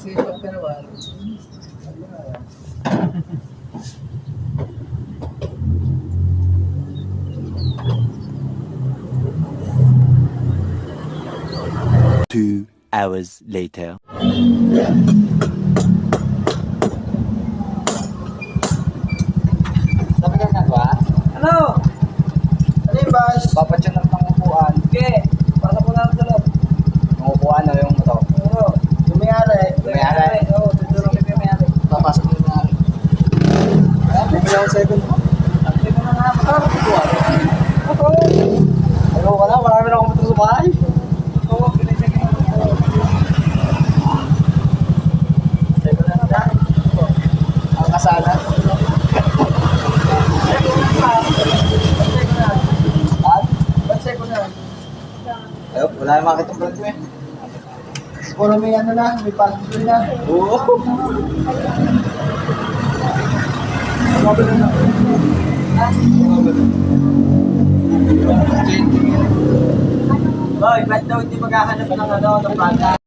Sisipag ka naman. 2 hours later. Sabi ka nga ba? Ano? Ano yung bus? Papatsyan lang ng upuan. Sige, pasok mo na sa loob. Yung upuan o yung ito? Oo, lumayari. Lumayari? Oo, tutulong kami lumayari. Papasok mo na. Bumili ako 7 mo. Hindi ko na nga makakapag. Ako. Ayaw ka na, marami na akong matang sa bahay. Oo, pinagsakin ako. Sabi ko na nga. Ang kasana. At? Bansay ko na. Ayaw, wala na makita vlog mo eh. Puro may ano na, may passport na. Oo. Boy, ba't daw hindi maghahanap ng ano, ng bata?